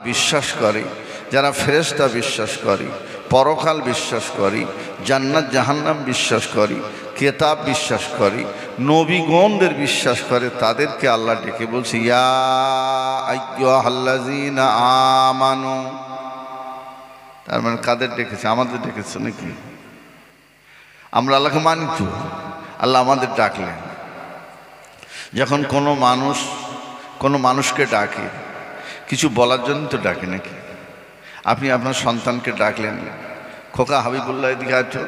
বিশ্বাস করি, যারা ফেরেশতা বিশ্বাস করি, পরকাল বিশ্বাস করি, জান্নাত জাহান্নাম বিশ্বাস করি, কিতাব বিশ্বাস করি, নবীগণদের বিশ্বাস করে, তাদেরকে আল্লাহ ডেকে বলছে ইয়া আইয়ুহাল্লাযীনা আমানু। তার মানে কাদের ডেকেছে? আমাদের ডেকেছে নাকি? আমরা আল্লাহকে মানি তো, আল্লাহ আমাদের ডাকলেন। যখন কোনো মানুষকে ডাকে কিছু বলার জন্য তো ডাকে নাকি? আপনি আপনার সন্তানকে ডাকলেন, খোকা হাবিবুল্লাহ এদিকে আছো,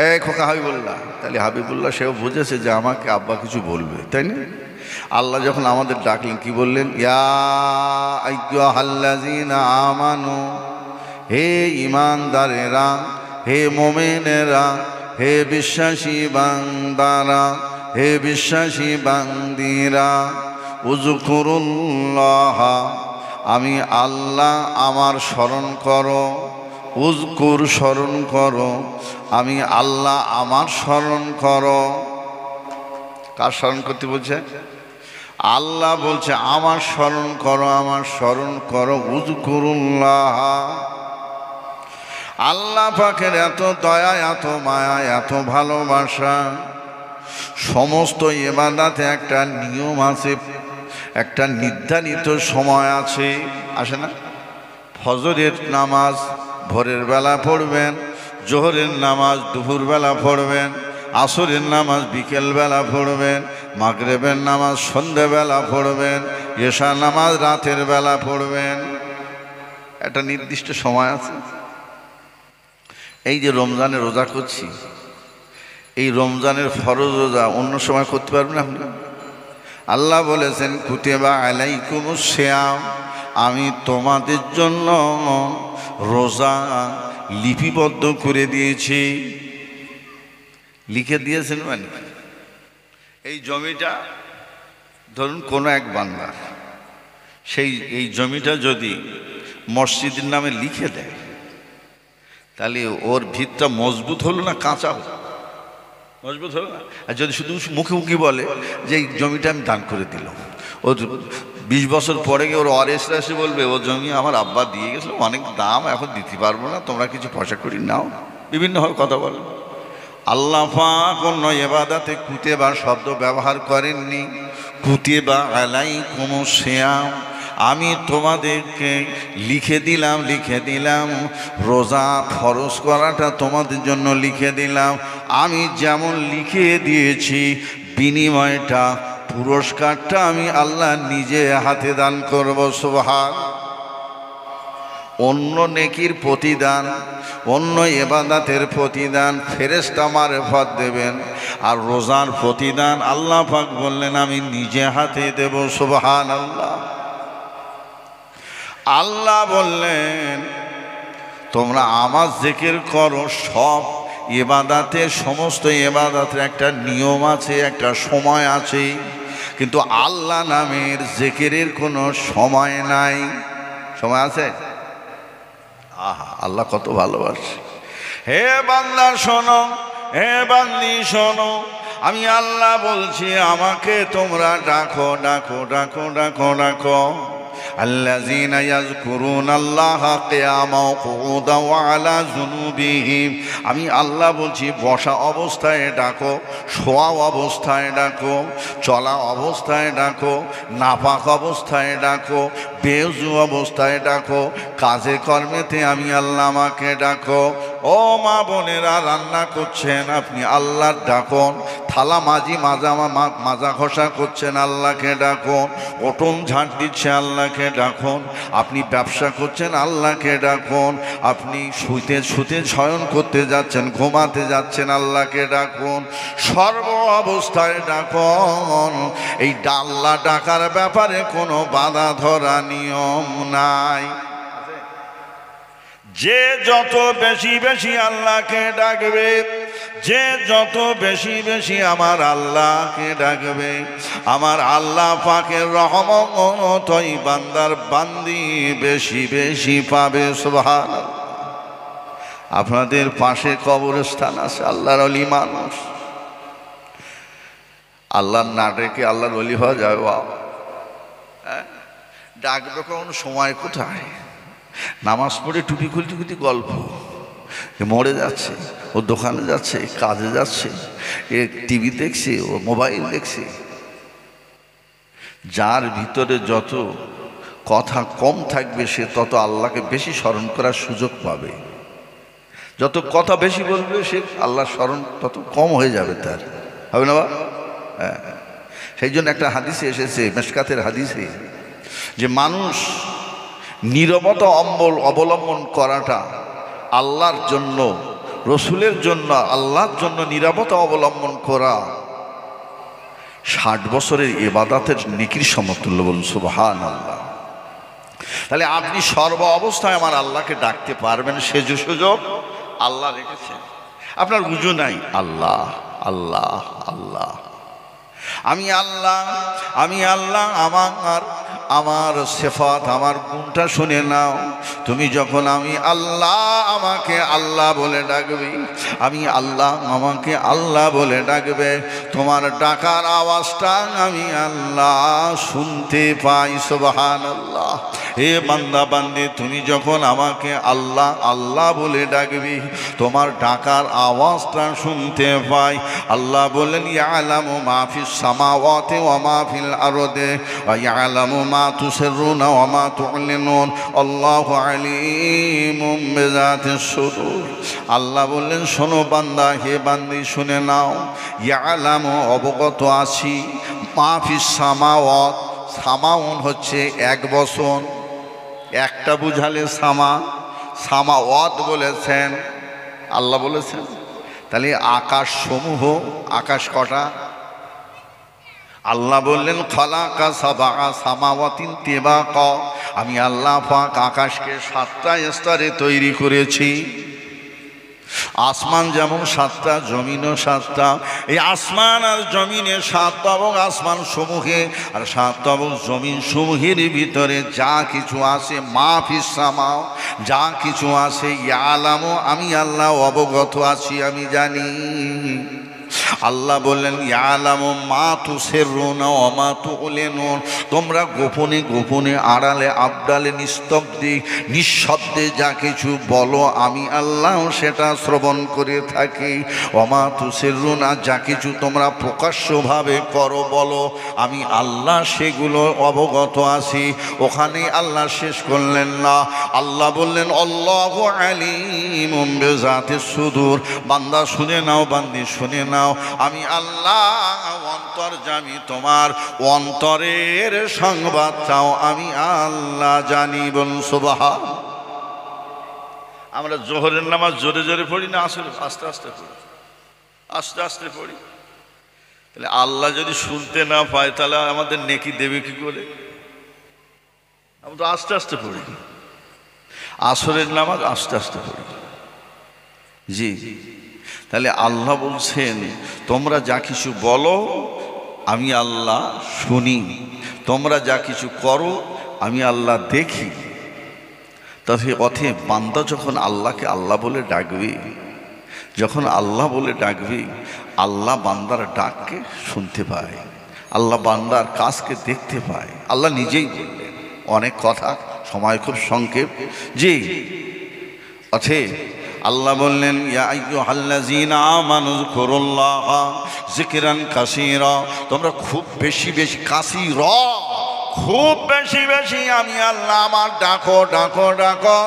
এই খোকা হাবিবুল্লাহ, তাহলে হাবিবুল্লাহ সেও বুঝেছে যে আমাকে আব্বা কিছু বলবে, তাই না? আল্লাহ যখন আমাদের ডাকলেন কি বললেন? ইয়া আইয়ুহাল্লাযীনা আমানু, হে ঈমানদারেরা, হে মুমিনেরা, হে বিশ্বাসী বান্দারা, হে বিশ্বাসী বান্দিরা, উযকুরুল্লাহ, আমি আল্লাহ আমার স্মরণ করো। উযকুর স্মরণ করো, আমি আল্লাহ আমার স্মরণ করো। কার স্মরণ করতে বলছে? আল্লাহ বলছে আমার স্মরণ করো, আমার স্মরণ করো। উযকুরুল্লাহ, আল্লাহ পাকের এত দয়া, এত মায়া, এত ভালোবাসা। সমস্ত ইবাদতে একটা নিয়ম আছে, একটা নির্ধারিত সময় আছে, আসে না? ফজরের নামাজ ভোরের বেলা পড়বেন, জোহরের নামাজ দুপুরবেলা পড়বেন, আসরের নামাজ বিকেলবেলা পড়বেন, মাগরিবের নামাজ সন্ধ্যেবেলা পড়বেন, এশা নামাজ রাতের বেলা পড়বেন। একটা নির্দিষ্ট সময় আছে। এই যে রমজানে রোজা করছি, এই রমজানের ফরজ রোজা অন্য সময় করতে পারবেন আপনি? আল্লাহ বলেছেন কুতিবা আলাইকুমুস সিয়াম, আমি তোমাদের জন্য রোজা লিপিবদ্ধ করে দিয়েছি। লিখে দিয়েছেন মানে এই জমিটা ধরুন কোনো এক বান্দা, এই জমিটা যদি মসজিদের নামে লিখে দেয়, তাহলে ওর ভিতটা মজবুত হলো না কাঁচা হলো? মজবুত হলো না। আর যদি শুধু মুখে মুখে বলে যে এই জমিটা আমি দান করে দিলাম, ও 20 বছর পরে গিয়ে ওর ওয়ারিসরা এসে বলবে ও জমি আমার আব্বা দিয়ে গেছিল, অনেক দাম, এখন দিতে পারবো না, তোমরা কিছু পয়সা করি নাও, বিভিন্নভাবে কথা বলে। আল্লাহ পাক অন্য ইবাদতে কুতিবা শব্দ ব্যবহার করেননি। কুতিবা আলাইকুমুস সিয়াম, আমি তোমাদেরকে লিখে দিলাম রোজা ফরজ করাটা তোমাদের জন্য লিখে দিলাম। আমি যেমন লিখে দিয়েছি, বিনিময়টা পুরস্কারটা আমি আল্লাহ নিজে হাতে দান করব। সুবহান। অন্য নেকির প্রতিদান, অন্য ইবাদতের প্রতিদান ফেরেশতা মারফত দেবেন, আর রোজার প্রতিদান আল্লাহ পাক বললেন আমি নিজে হাতে দেব। সুবহানাল্লাহ। আল্লাহ বললেন তোমরা আমার জিকির করো। সব ইবাদতে, সমস্ত ইবাদতের একটা নিয়ম আছে, একটা সময় আছে, কিন্তু আল্লাহ নামের জিকিরের কোনো সময় নাই। সময় আছে? আহা, আল্লাহ কত ভালোবাসে। হে বান্দা শোনো, হে বান্দি শোনো, আমি আল্লাহ বলছি আমাকে তোমরা ডাকো ডাকো ডাকো ডাকো ডাকো। আল্লাযীনা ইয়াযকুরুনাল্লাহা কিয়ামান ওয়া কুউদান ওয়া আলা জুনুবিহিম, আমি আল্লাহ বলছি বসা অবস্থায় ডাকো, শোয়া অবস্থায় ডাকো, চলা অবস্থায় ডাকো, নাপাক অবস্থায় ডাকো, বেউযু অবস্থায় ডাকো, কাজে কর্মেতে আমি আল্লাহ আমাকে ডাকো। ও মা বোনেরা, রান্না করছেন আপনি আল্লাহর ডাকুন। থালা মাজা ঘষা করছেন আল্লাহকে ডাকুন। উঠোন ঝাঁট দিচ্ছে আল্লাহকে ডাকুন। আপনি ব্যবসা করছেন আল্লাহকে ডাকুন। আপনি শুতে শয়ন করতে যাচ্ছেন, ঘুমাতে যাচ্ছেন আল্লাহকে ডাকুন। সর্ব অবস্থায় ডাকুন। এই আল্লাহ ডাকার ব্যাপারে কোনো বাধা ধরা নিয়ম নাই। যে যত বেশি বেশি আল্লাহকে ডাকবে, যে যত বেশি বেশি আমার আল্লাহকে ডাকবে, আমার আল্লাহ পাকের রহমত ওই বান্দার বান্দি বেশি বেশি পাবে। সুবহানাল্লাহ। আপনাদের পাশে কবরস্থান আছে, আল্লাহর ওলি মানুষ, আল্লাহর না ডেকে আল্লাহর ওলি হওয়া যাবে? ডাকবে কখন, সময় কোথায়? নামাজ পড়ে টুপি খুলতে খুলতে গল্প, এ মরে যাচ্ছে, ও দোকানে যাচ্ছে, কাজে যাচ্ছে, এ টিভি দেখছে, ও মোবাইল দেখছে। যার ভিতরে যত কথা কম থাকবে সে তত আল্লাহকে বেশি স্মরণ করার সুযোগ পাবে। যত কথা বেশি বলবে সে আল্লাহর স্মরণ তত কম হয়ে যাবে তার, হবে না বা? হ্যাঁ, সেই জন্য একটা হাদিসে এসেছে, মেশকাতের হাদিসে, যে মানুষ নীরবতা অবলম্বন করাটা আল্লাহর জন্য, রসুলের জন্য, আল্লাহর জন্য নীরবতা অবলম্বন করা 60 বছরের ইবাদতের নেকির সমতুল্য। বলুন সুবহানাল্লাহ। তাহলে আপনি সর্ব অবস্থায় আমার আল্লাহকে ডাকতে পারবেন, সে যে সুযোগ আল্লাহ রেখেছেন। আপনার বুঝু নাই আল্লাহ আল্লাহ আল্লাহ, আমি আল্লাহ, আমি আল্লাহ, আমার সিফাত, আমার গুণটা শুনে নাও। তুমি যখন আমি আল্লাহ আমাকে আল্লাহ বলে ডাকবে, আমি আল্লাহ আমাকে আল্লাহ বলে ডাকবে, তোমার ডাকার আওয়াজটা আমি আল্লাহ শুনতে পাই। সুবহানাল্লাহ। হে বান্দা বান্দি, তুমি যখন আমাকে আল্লাহ আল্লাহ বলে ডাকবি, তোমার ডাকার আওয়াজটা শুনতে পাই। আল্লাহ বলেন, ইয়ালামু মা ফিস সামাওয়াতি ওয়া মা ফিল আরদি ওয়া ইয়ালামু মা তুসিররুনা ওয়া মা তু'লিনুন আল্লাহু আলিমুম বিযাতিস সুদূর। আল্লাহ বললেন, শোনো বান্দা, হে বান্দি শুনে নাও, ইয়ালামু অবগত আছি, মা ফিস সামাওয়াত, সামাউন হচ্ছে 1 বছর, একটা বুঝালে সামাওয়াত বলেছেন, আল্লাহ বলেছেন। তাহলে আকাশ সমূহ, আকাশ কটা? আল্লাহ বললেন, খালাকা সাবআ সামাওয়াতিন তিবাকা, আমি আল্লাহ পাক আকাশকে 7টা স্তরে তৈরি করেছি। আসমান যেমন 7টা, জমিনও 7টা। এই আসমান আর জমিনে 7টা এবং আসমান সমূহে আর 7টা এবং জমিন সমূহের ভিতরে যা কিছু আছে, মা ফিস সামা, যা কিছু আছে, ইয়ালামু, আমি আল্লাহ অবগত আছি, আমি জানি। আল্লাহ বললেন, ইয়ালামু মা তুসিররুনা ওয়া মা তু'লিনুন, তোমরা গোপনে গোপনে, আড়ালে আবডালে, নিঃশব্দে যা কিছু বলো, আমি আল্লাহ সেটা শ্রবণ করে থাকি। ওয়া মা তুসিররুনা, যা কিছু তোমরা প্রকাশ্যভাবে করো বলো, আমি আল্লাহ সেগুলো অবগত আছি। ওখানে আল্লাহ শেষ করলেন না, আল্লাহ বললেন, আল্লাহু আলিমুম বিযাতিস সুদূর। বান্দা শুনে নাও, বান্দি শুনে নাও, আমি আল্লাহ অন্তর্যামী, তোমার অন্তরের সংবাদ চাও, আমি আল্লাহ জানি। বলুন সুবহান। আমরা জোহরের নামাজ জোরে জোরে পড়ি না, আসলে আস্তে আস্তে পড়ি, আস্তে আস্তে পড়ি। তাহলে আল্লাহ যদি শুনতে না পায় তাহলে আমাদের নেকি দেবে কি করে? আমরা তো আস্তে আস্তে পড়ি। আসরের নামাজ আস্তে আস্তে পড়ি। জি, তাহলে আল্লাহ বলছেন, তোমরা যা কিছু বলো আমি আল্লাহ শুনি, তোমরা যা কিছু করো আমি আল্লাহ দেখি। তাহলে অথে বান্দা যখন আল্লাহকে আল্লাহ বলে ডাকবে, যখন আল্লাহ বলে ডাকবে, আল্লাহ বান্দার ডাককে শুনতে পায়, আল্লাহ বান্দার কাজকে দেখতে পায়। আল্লাহ নিজেই বললেন, অনেক কথা, সময় খুব সংক্ষেপ। জি, অথে আল্লাহ বললেন, ইয়া আইয়ুহাল্লাযীনা আমানু যকুরুল্লাহা যিকরান কাসীরা, তোমরা খুব বেশি বেশি, কাসীরা খুব বেশি বেশি আমি আল্লাহ আমার ডাকো ডাকো ডাকো,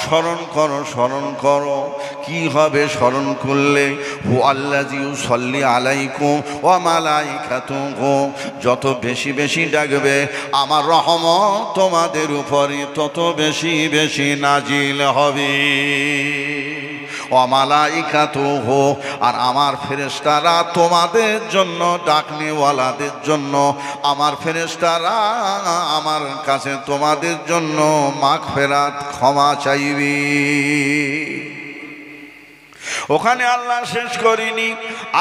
স্মরণ করো স্মরণ করো। কি হবে স্মরণ করলে? হু আল্লাযী ইউসাল্লি আলাইকুম ওয়া মালাইকাতুহু, যত বেশি বেশি ডাকবে আমার রহমত তোমাদের উপরে তত বেশি বেশি নাজিল হবে। ওয়া মালাইকাতুহু, আর আমার ফেরেশতারা তোমাদের জন্য, ডাকনেওয়ালাদের জন্য আমার ফেরেশতারা আমার কাছে তোমাদের জন্য মাগফিরাত, ক্ষমা চাইবে। ওখানে আল্লাহ শেষ করিনি,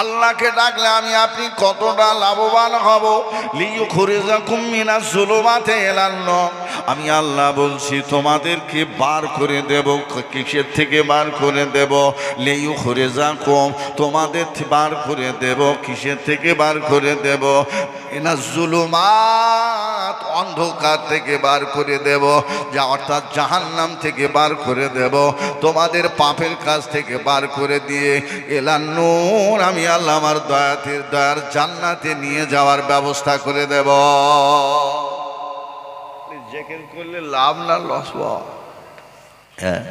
আল্লাহকে ডাকলে আমি আপনি কতটা লাভবান হব। লিইউখরিজাকুম মিনাজ যুলুমাতি ইলান নূর, আমি আল্লাহ বলছি তোমাদেরকে বার করে দেব। কিসের থেকে বার করে দেব? লিইউখরিজাকুম, তোমাদের বার করে দেব। কিসের থেকে বার করে দেব? মিনাজ যুলুমাত জান্নাত অন্ধকার থেকে বার করে দেব, যা অর্থাৎ জাহান্নাম থেকে বার করে দেব, তোমাদের পাপের কাজ থেকে বার করে দিয়ে এলান নূর আমি আল্লাহ আমার দয়ার জান্নাতে নিয়ে যাওয়ার ব্যবস্থা করে দেব। জিকির করলে লাভ না লস? হ্যাঁ,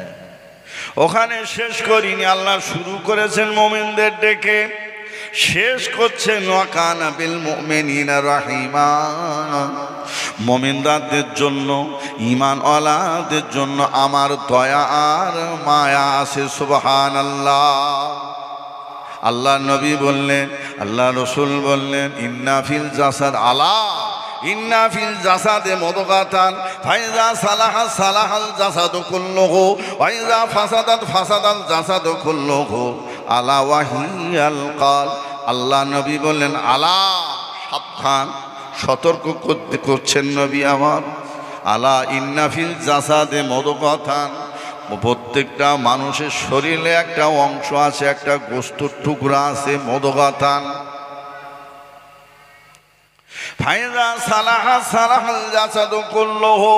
ওখানে শেষ করিনি, আল্লাহ শুরু করেছেন মুমিনদের ডেকে, শেষ করছেন ওয়াকানা বিল মুমিনিনা রাহিমা। মুমিনদের জন্য, ঈমানওয়ালাদের জন্য আমার দয়া আর মায়া আছে। সুবহানাল্লাহ। আল্লাহ নবী বললেন, আল্লাহ রসুল বললেন, ইন্না ফিল জাসাদ আলা ইন্না ফিল জাসাদে মুদগাতান ফাইজা সালাহা সালাহাল জাসাদু কুল্লুহু ওয়া ইজা ফাসাদাত ফাসাদাল জাসাদু কুল্লুহু আলা ওয়াহিয়াল কাল। আল্লাহ নবী বললেন, আলা, সাবধান, সতর্ক করছেন নবী আমার। আলা ইন্না ফিল জাসাদে মুদগাতান, প্রত্যেকটা মানুষের শরীরে একটা অংশ আছে, একটা গোস্তের টুকরা আছে, মুদগাতান। ফাইজা সালাহা সালাহাল জাসাদু কুল্লুহু,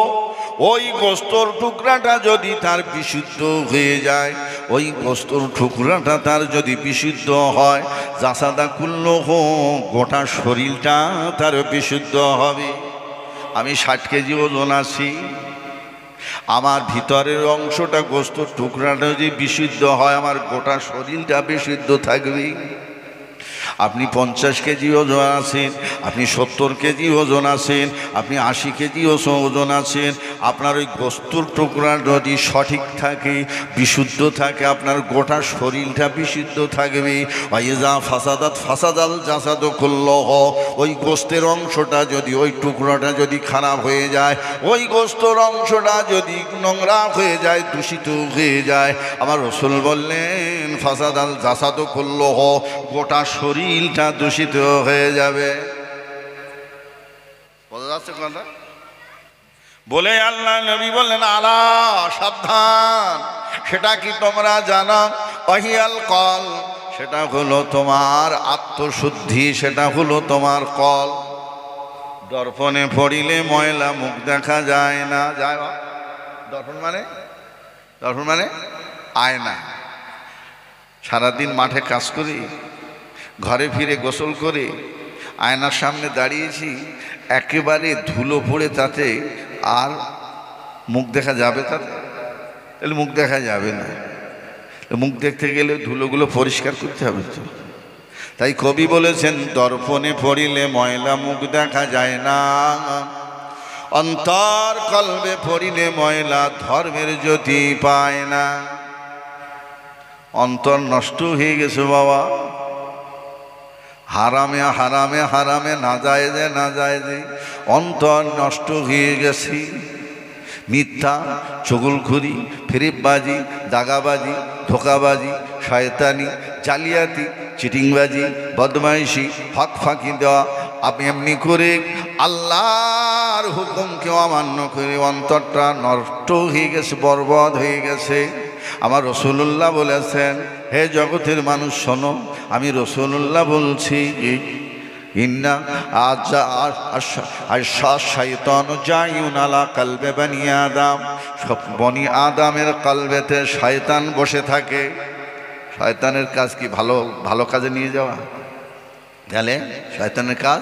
ওই গোস্তর টুকরাটা যদি তার বিশুদ্ধ হয়ে যায়, ওই গোস্তর টুকরাটা তার যদি বিশুদ্ধ হয়, জাসাদা কুল্লুহু, গোটা শরীরটা তার বিশুদ্ধ হবে। আমি 60 কেজি ওজন আছি, আমার ভিতরের অংশটা গোস্তর টুকরাটা যদি বিশুদ্ধ হয়, আমার গোটা শরীরটা বিশুদ্ধ থাকবে। আপনি 50 কেজি ওজন আছেন, আপনি 70 কেজি ওজন আছেন, আপনি 80 কেজি ওজন আছেন, আপনার ওই গোস্তুর টুকরা যদি সঠিক থাকে, বিশুদ্ধ থাকে, আপনার গোটা শরীরটা বিশুদ্ধ থাকবে। ওয়াইজা ফাসাদাত ফাসাদাল জাসাদু কুল্লুহু, ওই গোস্তের অংশটা যদি, ওই টুকরাটা যদি খারাপ হয়ে যায়, ওই গোস্তের অংশটা যদি নোংরা হয়ে যায়, দূষিত হয়ে যায়, আমার রাসূল বললেন, ফাসাদাল জাসাদু কুল্লুহু, গোটা শরীরটা দূষিত হয়ে যাবে। বোঝা যাচ্ছে কথা? বলে আল্লাহ নবী বললেন, আলা, সাবধান, সেটা কি তোমরা জানো? ওয়াহিয়াল কল, সেটা হলো তোমার আত্মশুদ্ধি, সেটা হলো তোমার কল। দর্পণে পড়িলে ময়লা মুখ দেখা যায় না। যায়? দর্পণ মানে আয়না। সারাদিন মাঠে কাজ করি, ঘরে ফিরে গোসল করে আয়নার সামনে দাঁড়িয়েছি, একেবারে ধুলো পড়ে, তাতে আর মুখ দেখা যাবে? তাহলে মুখ দেখা যাবে না। মুখ দেখতে গেলে ধুলোগুলো পরিষ্কার করতে হবে তো। তাই কবি বলেছেন, দর্পণে পড়িলে ময়লা মুখ দেখা যায় না, অন্তর কলবে পড়িলে ময়লা ধর্মের জ্যোতি পায় না। অন্তর নষ্ট হয়ে গেছে বাবা, হারামে হারামে হারামে, না জায়েজে না জায়েজে অন্তর নষ্ট হয়ে গেছে। মিথ্যা, চুগলখুরি, ফিরিববাজি, দাগাবাজি, ধোকাবাজি, শয়তানি, জালিয়াতি, চিটিংবাজি, বদমাইশি, হক ফাঁকি দেওয়া, আপনি এমনি করে আল্লাহর হুকুমকে অমান্য করে অন্তরটা নষ্ট হয়ে গেছে, বরবাদ হয়ে গেছে। আমার রাসূলুল্লাহ বলেছেন, হে জগতের মানুষ শোনো, আমি রাসূলুল্লাহ বলছি, ইন্না শাইতানু জাইউন আলা কলবে বনি আদম, সব বনি আদমের কলবেতে শয়তান বসে থাকে। শয়তানের কাজ কি ভালো ভালো কাজে নিয়ে যাওয়া? গেলে শয়তানের কাজ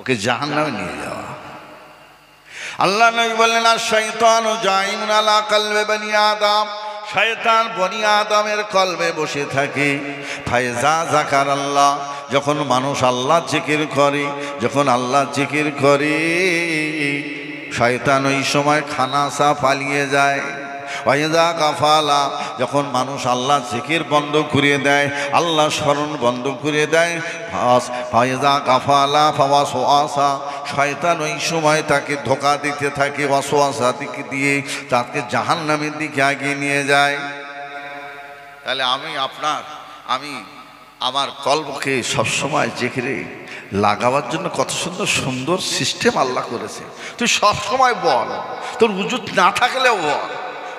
ওকে জাহান্নামে নিয়ে যাওয়া। আল্লাহ নবী বললেন, আশ-শাইতানু জাইউন আলা কলবে বনি আদম, শয়তান বনি আদমের কলবে বসে থাকে। ফায়জা যাকারাল্লাহ, যখন মানুষ আল্লাহ জিকির করে, যখন আল্লাহ জিকির করে, শয়তান ওই সময় খানাসা পালিয়ে যায়। ওয়াইজা কাফালা, যখন মানুষ আল্লাহ জিকির বন্ধ করে দেয়, আল্লাহ স্মরণ বন্ধ করে দেয়, ফায়জা কাফালা ফাওয়াসওয়াসা, শয়তান ওই সময় তাকে ধোঁকা দিতে থাকে, ওয়াসওয়াসা দিকে দিয়ে তাকে জাহান্নামের দিকে এগিয়ে নিয়ে যায়। তাহলে আমি আমার কলবকে সবসময় জিকিরে লাগাবার জন্য কত সুন্দর সুন্দর সিস্টেম আল্লাহ করেছে। তুই সবসময় বল, তোর উজুত না থাকলেও বল,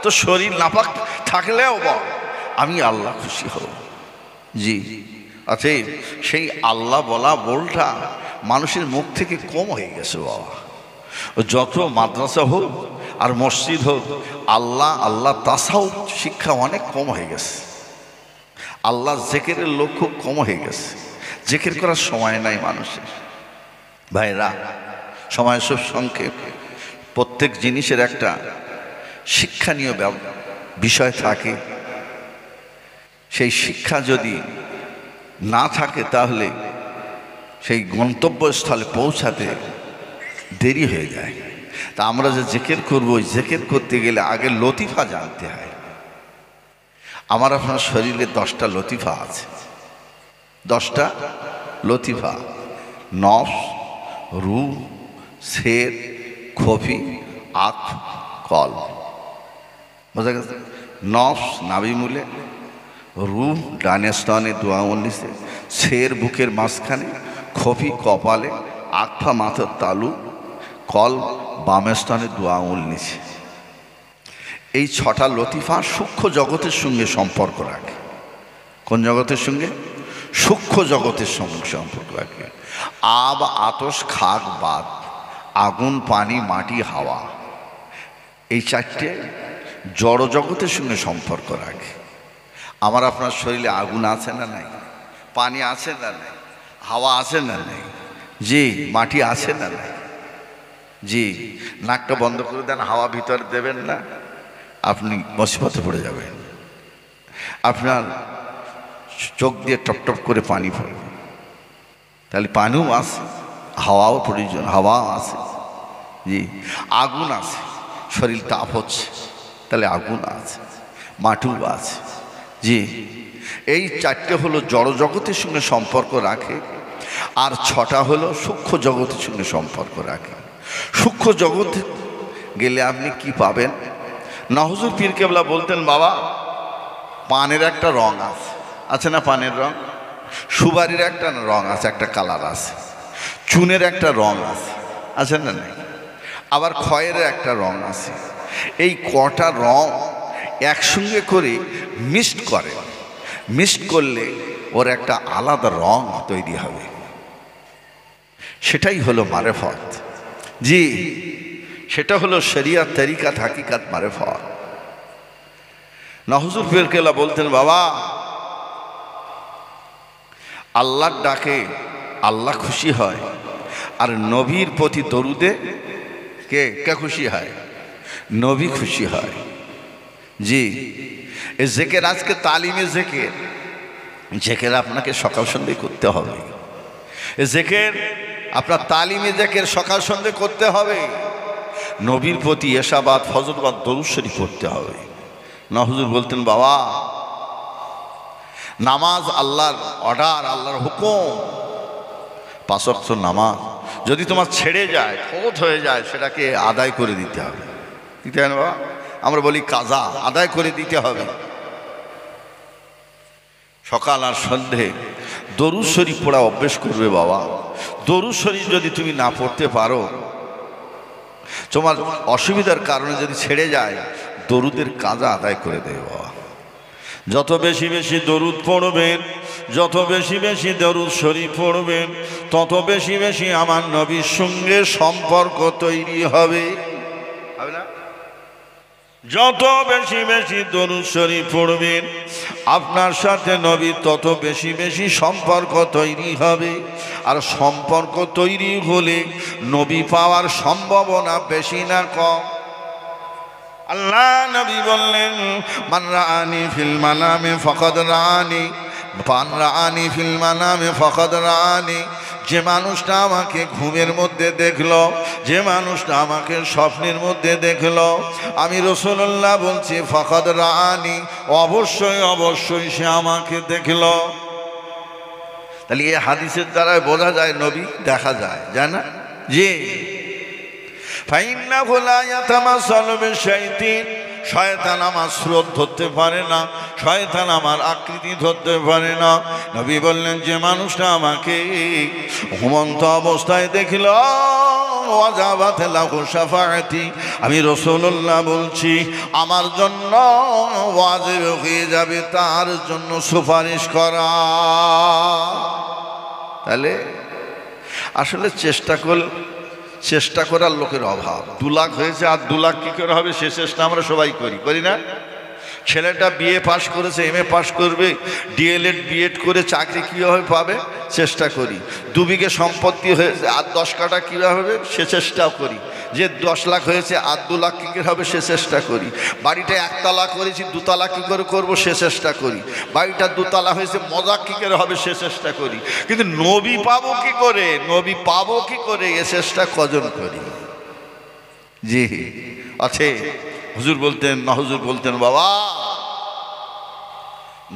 তোর শরীর নাপাক থাকলেও বল, আমি আল্লাহ খুশি হব। জি, অতএব সেই আল্লাহ বলা বলটা মানুষের মুখ থেকে কম হয়ে গেছে বাবা। যত মাদ্রাসা হোক আর মসজিদ হোক, আল্লাহ আল্লাহ তাসাউফ শিক্ষা অনেক কম হয়ে গেছে। আল্লাহ জিকিরের লোক খুব কম হয়ে গেছে। জিকির করার সময় নাই মানুষের। ভাইরা, সময় সব সংক্ষেপ। প্রত্যেক জিনিসের একটা শিক্ষণীয় বিষয় থাকে। সেই শিক্ষা যদি না থাকে তাহলে সেই গন্তব্যস্থলে পৌঁছাতে দেরি হয়ে যায়। তা আমরা যে জিকির করবো, ওই জিকির করতে গেলে আগে লতিফা জানতে হয়। আমার আপনার শরীরে 10টা লতিফা আছে। 10টা লতিফা: নফস, রূহ, সের, খফি, আত, কল। বোঝা গেছে? নফস নাভি মূলে, রূহ ডানে স্তনে দোয়াঙ্গুল নিচে, সের বুকের মাঝখানে, খফি কপালে, আকফা মাথার তালু, কল বামে স্তনে দোয়াঙ্গুল নিচে। এই 6টা লতিফা সূক্ষ্ম জগতের সঙ্গে সম্পর্ক রাখে। কোন জগতের সঙ্গে? সূক্ষ্ম জগতের সঙ্গে সম্পর্ক রাখে। আব, আতস, খাক, বাত, আগুন, পানি, মাটি, হাওয়া, এই 4টে জড় জগতের সঙ্গে সম্পর্ক রাখে। আমার আপনার শরীরে আগুন আছে না নাই? পানি আছে না নাই? হাওয়া আছে না নাই? জি। মাটি আছে না নাই? জি। নাকটা বন্ধ করে দেন, হাওয়া ভিতরে দেবেন না, আপনি মুসিবতে পড়ে যাবেন। আপনার চোখ দিয়ে টপ টপ করে পানি পড়বে, তাহলে পানিও আছে, হাওয়াও প্রয়োজন, হাওয়া আছে। জি। আগুন আছে, শরীর তাপ হচ্ছে, তাহলে আগুন আছে, মাটিও আছে। জি। এই 4টে হলো জড় জগতের সঙ্গে সম্পর্ক রাখে, আর 6টা হলো সূক্ষ্ম জগতের সঙ্গে সম্পর্ক রাখে। সূক্ষ্ম জগতে গেলে আপনি কি পাবেন? হুজুর পীর কেবলা বলতেন, বাবা পানের একটা রং আছে, আছে না? পানের রং। সুবারির একটা রং আছে, একটা কালার আছে। চুনের একটা রং আছে, আছে না নাই? আবার খয়ের একটা রং আছে। এই কটা রং একসঙ্গে করে মিক্সড করে, মিক্সড করলে ওর একটা আলাদা রং তৈরি হবে। সেটাই হলো মারেফত। জি। সেটা হলো শরিয়ত, তরিকাত, হাকিকাত, মারেফত। হুজুর পীর কেবলা বলতেন, বাবা আল্লাহর ডাকে আল্লাহ খুশি হয়, আর নবীর প্রতি দরুদে কে কে খুশি হয়? নবী খুশি হয়। জি। এ জিকির আজকে তালিমে জিকির, জিকির আপনাকে সকাল সন্ধ্যে করতে হবে। এ জিকির আপনার তালিমে জিকির সকাল সন্ধ্যে করতে হবে। নবীর প্রতি এশাবাদ, ফজরবাদ, দরুদ শরীফ পড়তে হবে। হুজুর বলতেন, বাবা নামাজ আল্লাহর অর্ডার, আল্লাহর হুকুম। 5 ওয়াক্ত নামাজ যদি তোমার ছেড়ে যায়, ফৌত হয়ে যায়, সেটাকে আদায় করে দিতে হবে। দিতে হয় না বাবা? আমরা বলি কাজা, আদায় করে দিতে হবে। সকাল আর সন্ধে দরুদ শরীফ পড়া অভ্যেস করবে বাবা। দরুদ শরীফ যদি তুমি না পড়তে পারো, তোমার অসুবিধার কারণে যদি ছেড়ে যায়, দরুদের কাজা আদায় করে দেবে বাবা। যত বেশি বেশি দরুদ পড়বেন, যত বেশি বেশি দরুদ শরীফ পড়বেন, তত বেশি বেশি আমার নবীর সঙ্গে সম্পর্ক তৈরি হবে। যত বেশি বেশি দরুদ শরীফ পড়বেন, আপনার সাথে নবীর তত বেশি বেশি সম্পর্ক তৈরি হবে। আর সম্পর্ক তৈরি হলে নবী পাওয়ার সম্ভাবনা বেশি না কম। আল্লাহ নবী বললেন, মান রাআনি ফিল মানামে ফাকাদ রাআনি, মান রাআনি ফিল মানামে ফাকাদ রাআনি। যে মানুষটা আমাকে ঘুমের মধ্যে দেখলো, যে মানুষটা আমাকে স্বপ্নের মধ্যে দেখলো, আমি রাসূলুল্লাহ বলছি ফাকাদ রাআনি, অবশ্যই অবশ্যই সে আমাকে দেখলো। তাহলে এই হাদিসের দ্বারা বোঝা যায় নবী দেখা যায়, যায় না? জি। ফাইন্নাহু লা ইয়াতামাসালু বিশাইতিন, শয়তান আমার স্রোত ধরতে পারে না, শয়তান আমার আকৃতি ধরতে পারে না। নবী বললেন, যে মানুষটা আমাকে ঘুমন্ত অবস্থায় দেখল, ওয়াজাবাত লাহু শাফাআতি, আমি রাসূলুল্লাহ বলছি আমার জন্য ওয়াজিব হয়ে যাবে তার জন্য সুপারিশ করা। তাহলে আসলে চেষ্টা করার লোকের অভাব। 2 লাখ হয়েছে, আর 2 লাখ কী করে হবে সে চেষ্টা আমরা সবাই করি না? ছেলেটা বিএ পাশ করেছে, এমএ পাশ করবে, ডিএলএড বিএড করে চাকরি কীভাবে পাবে চেষ্টা করি। 2 বিঘে সম্পত্তি হয়েছে, আর 10 কাঠা কীভাবে হবে সে চেষ্টাও করি। যে 10 লাখ হয়েছে, আর 2 লাখ কী করে হবে সে চেষ্টা করি। বাড়িটা 1 তলা করেছি, 2 তলা কী করে করবো সে চেষ্টা করি। বাড়িটা 2 তলা হয়েছে, মজা কী করে হবে সে চেষ্টা করি। কিন্তু নবী পাবো কী করে এ চেষ্টা কজন করি? জি আছে। হুজুর বলতেন, না হুজুর বলতেন, বাবা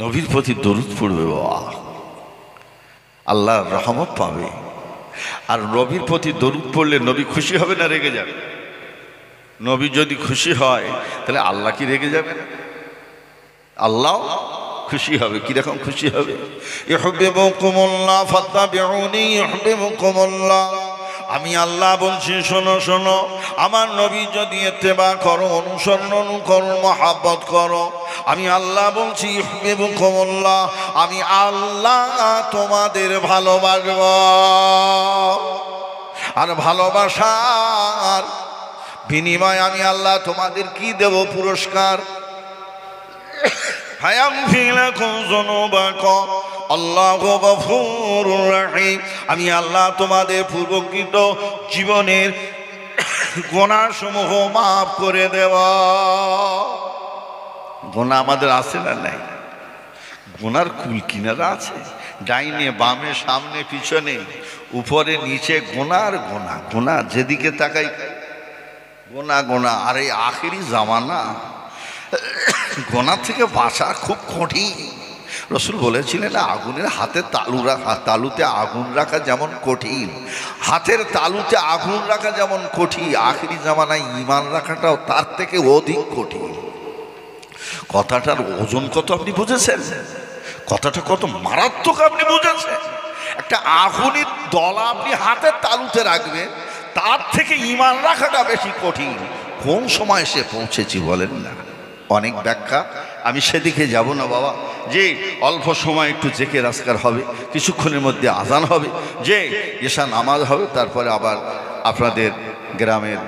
নবীর প্রতি দরুদ পড়বে, বাবা আল্লাহর রহমত পাবে। আর নবীর প্রতি দরুদ পড়লে নবী খুশি হবে না রেগে যাবে? নবী যদি খুশি হয় তাহলে আল্লাহ কি রেগে যাবে? আল্লাহ খুশি হবে। কিরকম খুশি হবে? ইউহিব্বুকুমুল্লাহ ফাত্তাবিউনি ইউহিব্বুকুমুল্লাহ। আমি আল্লাহ বলছি, শোনো শোনো, আমার নবী যদি ইত্তেবা করো, অনুসরণ করো, মহাব্বত করো, আমি আল্লাহ বলছি ইউহিব্বুকুমুল্লাহ, আমি আল্লাহ তোমাদের ভালোবাসব। আর ভালোবাসার বিনিময় আমি আল্লাহ তোমাদের কি দেব? পুরস্কার। আল্লাহু গফুরুর রহিম। আমি আল্লাহ তোমাদের পূর্বকৃত জীবনের গুনাহসমূহ মাফ করে দেব। গুনাহ আমাদের আছে না নাই? গুনার কুল কিনারা আছে, ডাইনে বামে সামনে পিছনে উপরে নিচে গুনার গুনাহ, যেদিকে তাকাই গুনাহ। আর এই আখিরি জামানা গুনাহ থেকে বাঁচা খুব কঠিন। রসুল বলেছিলেন, আগুনের হাতে তালুতে আগুন রাখা যেমন কঠিন, হাতের তালুতে আগুন রাখা যেমন কঠিন, আখিরি জামানায় ঈমান রাখাটাও তার থেকে অধিক কঠিন। কথাটার ওজন কত আপনি বুঝেছেন? কথাটা কত মারাত্মক আপনি বুঝেছেন? একটা আগুনের দলা আপনি হাতের তালুতে রাখবেন, তার থেকে ঈমান রাখাটা বেশি কঠিন। কোন সময় এসে পৌঁছেছি বলেন না? অনেক ব্যাখ্যা, আমি সেদিকে যাব না বাবা। যে অল্প সময় একটু জেকে আজকার হবে, কিছুক্ষণের মধ্যে আজান হবে, যে এশা নামাজ হবে, তারপরে আবার আপনাদের গ্রামের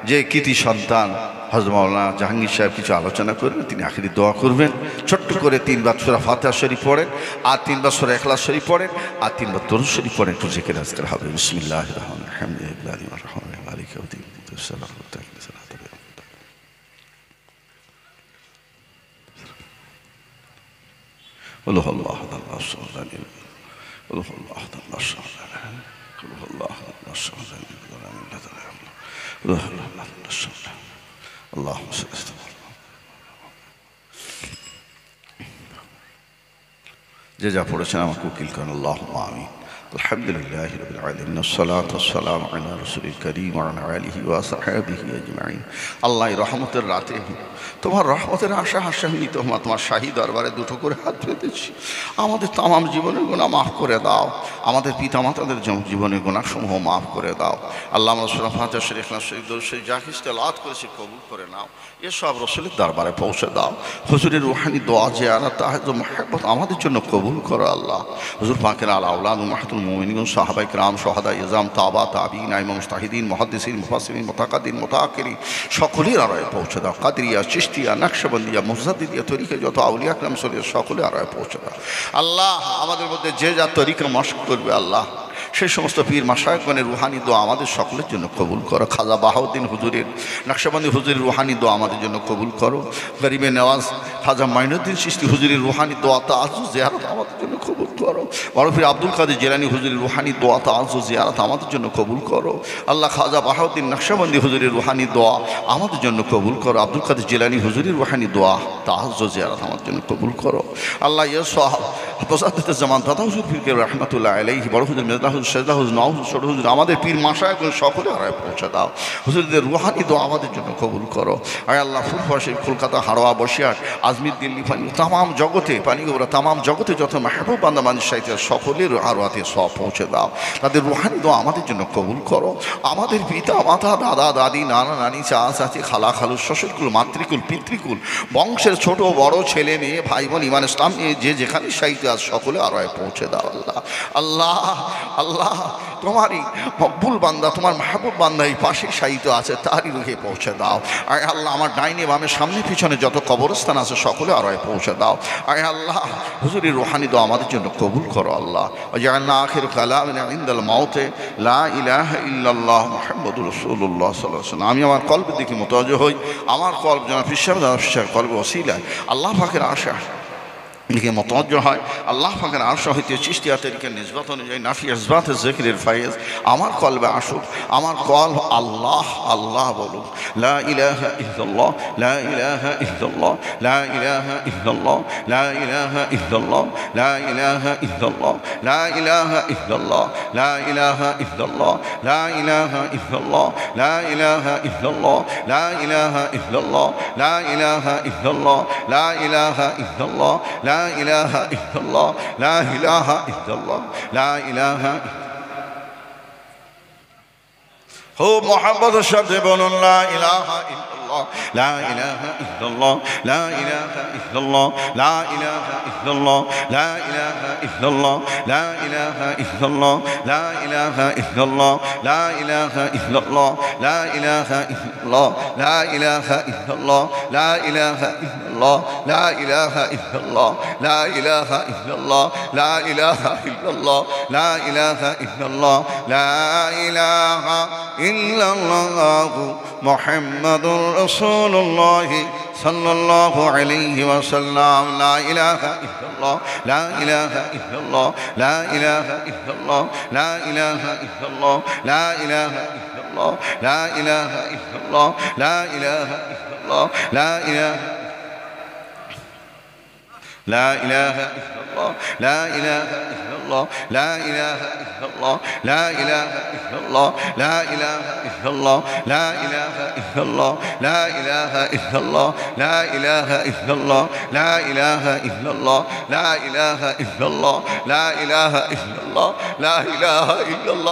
যে কৃতি সন্তান হযরত মাওলানা জাহাঙ্গীর সাহেব কিছু আলোচনা করবেন, তিনি আখিরি দোয়া করবেন। ছোট্ট করে 3 বার সূরা ফাতিহা শরীফ পড়েন, আর 3 বার সূরা ইখলাস শরীফ পড়েন, আর 3 বার দরুদ শরীফ পড়েন, একটু জেকে আজকার হবে। বিসমিল্লাহির রহমানির রহিম, আলহামদুলিল্লাহি রাব্বিল আলামিন, মালিকি ইয়াউমিদ্দিন, قل هو الله احد الله الصمد لم يلد قل هو الله احد الله الصمد قل هو الله احد الله الصمد لم يلد ولم يولد ولم يكن له كفوا احد الله الصمد اللهم صل وسلم যে যা পড়েছেন আমাকে উকিল করেন। আল্লাহুম্মা আমিন। আলহামদুলিল্লাহি রাব্বিল আলামিন, আসসালাতু ওয়াসসালামু আলা রাসূলিল কারীম ওয়া আলা আলিহি ওয়া সাহবিহি আজমাইন। আল্লাহ রহমতের রাতে তোমার রহমতের আশা আমি তোমার শাহী দরবারে 2 করে হাত পেতেছি। আমাদের তামাম জীবনের গুনাহ মাফ করে দাও, আমাদের পিতামাতাদের জীবনের গুনাহসমূহ মাফ করে দাও। আল্লাহ আমরা সূরা ফাতিহা শরীফ, ইখলাস শরীফ, দরুদ শরীফ যা কিছু তেলাওয়াত করেছি কবুল করে নাও, এসব রাসূলের দরবারে পৌঁছে দাও। হুজুরের রূহানি দোয়া জিয়ারত তাহাজ্জুদ মুহাব্বত আমাদের জন্য কবুল করো আল্লাহ। হুজুর পাকের আলা আওলাদ উম্মাহাতুল মুমিনিন, সাহাবায়ে কেরাম, শুহাদা ইজাম, তাবা তাবিঈন, ইমাম মুজতাহিদিন, মুহাদ্দিসিন, মুফাসসিরিন, মুতাকাদ্দিমিন, মুতাআখিরিন সকলের আরায় পৌঁছে দাও। কাদরিয়া, চিশতিয়া, নকশবন্দিয়া, মুজাদ্দিদিয়া তরিকা যত আউলিয়া কেরাম সকলের আরায় পৌঁছে দাও আল্লাহ। আমাদের মধ্যে যে যা তরিকা মশক করবে আল্লাহ, সেই সমস্ত পীর মাশায়েখগণের রুহানি দোয়া আমাদের সকলের জন্য কবুল করো। খাজা বাহাউদ্দিন হুজুরের, নকশবন্দি হুজুরের রুহানি দোয়া আমাদের জন্য কবুল করো। গরিবে নেওয়াজ খাজা মাইনুদ্দিন চিশতি হুজুরের রুহানি দোয়া তাআজ্জুজ জিয়ারত আমাদের জন্য কবুল করো। বড় পীর আব্দুল কাদের জিলানী হুজুরের রুহানি দোয়া তাআজ্জুজ জিয়ারত আমাদের জন্য কবুল করো আল্লাহ। খাজা বাহাউদ্দিন নকশবন্দি হুজুরের রুহানি দোয়া আমাদের জন্য কবুল করো। আব্দুল কাদের জিলানী হুজুরের রুহানি দোয়া তাআজ্জুজ জিয়ারত আমাদের জন্য কবুল করো আল্লাহ। ইয়া সাহাব প্রসাদতে জামান দাদা হুজুর পীরকে রাহমাতুল্লাহ আলাইহি, বড় হুজুর মির্জা হুজুর সাজদা হুজুর, নওয়াজ হুজুর, ছোট হুজুর, আমাদের পীর মাশায়েখ সকলে আরায় পৌঁছে দাও। হুজুরদের রুহানি দোয়া আমাদের জন্য কবুল করো আয় আল্লাহ। ফুরফুরা, কলকাতা, হাড়োয়া, বসিরহাট, আজমির, দিল্লি, পানি, তামাম জগতে পানিগোবরা, তামাম জগতে যত মাহবুব বান্দা মানুষ সাহিত্য সকলের হাড়োয়াতে সব পৌঁছে দাও। তাদের রুহানি দোয়া আমাদের জন্য কবুল করো। আমাদের পিতা মাতা, দাদা দাদি, নানা নানি, চা চাচি, খালা খালু, শ্বশুরকুল, মাতৃকুল, পিতৃকুল, বংশের ছোট বড় ছেলে মেয়ে, ভাই বোন, ইমান ইসলাম নিয়ে যে যেখানে সাহিত্য আজ সকলে আরায় পৌঁছে দাও আল্লাহ। আল্লাহ আল্লাহ তোমারই মকবুল বান্দা, তোমার মাহবুব বান্দা এই পাশে শায়িত আছে, তারই রুহে পৌঁছে দাও। আয় আল্লাহ আমার ডাইনে বামে সামনে পিছনে যত কবরস্থান আছে সকলে আরোয় পৌঁছে দাও। আয় আল্লাহ হুজুরি রুহানি দোয়া আমাদের জন্য কবুল করো আল্লাহ। ওয়াজআলনা আখির কালামিনা ইনদাল মাউতে লা ইলাহা ইল্লাল্লাহ মুহাম্মাদুর রাসূলুল্লাহ সাল্লাল্লাহু আলাইহি ওয়াসাল্লাম। আমি আমার কলবের দিকে মুতাওয়াজ্জহ হই, আমার কলব যেন ফিসার কলবে ওসিলায় আল্লাহ পাকের আশা দিকে মতওয়াজ্জ হয়। আল্লাহ পাকের আরশ হইতে চিশতিয়া তরিকার নিসবত অনুযায়ী নাফি ইসবাতে যিকরের ফায়েজ আমার কলবে আসুক, আমার কলব আল্লাহ আল্লাহ বলুক। লা ইলাহা ইল্লাল্লাহ, লা ইলাহা ইল্লাল্লাহ, লা ইলাহা ইল্লাল্লাহ, লা ইলাহা ইল্লাল্লাহ, লা ইলাহা ইল্লাল্লাহ, লা ইলাহা ইল্লাল্লাহ, লা ইলাহা ইল্লাল্লাহ, লা ইলাহা ইল্লাল্লাহ, লা ইলাহা ইল্লাল্লাহ, লা ইলাহা ইল্লাল্লাহ, লা ইলাহা ইল্লাল্লাহ, লা ইলাহা ইল্লাল্লাহ, লা ইলাহা ইল্লাল্লাহ, লা ইলাহা ইল্লাল্লাহ, লা ইলাহা। খুব মুহাব্বতের সাথে বলুন লা ইলাহা ইল্লাল্লাহ, লা ইলাহা ইল্লাল্লাহ, লা ইলাহা ইল্লাল্লাহ, লা ইলাহা ইল্লাল্লাহ, লা ইলাহা ইল্লাল্লাহ, লা ইলাহা ইল্লাল্লাহ, লা ইলাহা ইল্লাল্লাহ, লা ইলাহা ইল্লাল্লাহ, লা ইলাহা ইল্লাল্লাহ, লা ইলাহা ইল্লাল্লাহ, লা ইলাহা ইল্লাল্লাহ, লা ইলাহা ইল্লাল্লাহ, লা ইলাহা ইল্লাল্লাহ, লা ইলাহা ইল্লাল্লাহ, লা ইলাহা ইল্লাল্লাহ, লা ইলাহা ইল্লাল্লাহ মুহাম্মাদুর রাসূলুল্লাহ সাল্লাল্লাহু আলাইহি ওয়াসাল্লাম। লা ইলাহা ইল্লাল্লাহ, লা ইলাহা ইল্লাল্লাহ, লা ইলাহা ইল্লাল্লাহ, লা ইলাহা ইল্লাল্লাহ, লা ইলাহা ইল্লাল্লাহ, লা ইলাহা ইল্লাল্লাহ, লা ইলাহা ইল্লাল্লাহ, লা ইলাহা لا إله إلا الله، لا إله إلا الله، لا إله إلا الله، لا إله إلا الله، لا إله إلا الله، لا إله إلا الله، لا إله إلا الله، لا إله إلا الله، لا إله إلا الله، لا إله إلا الله، لا إله إلا الله، لا إله إلا الله।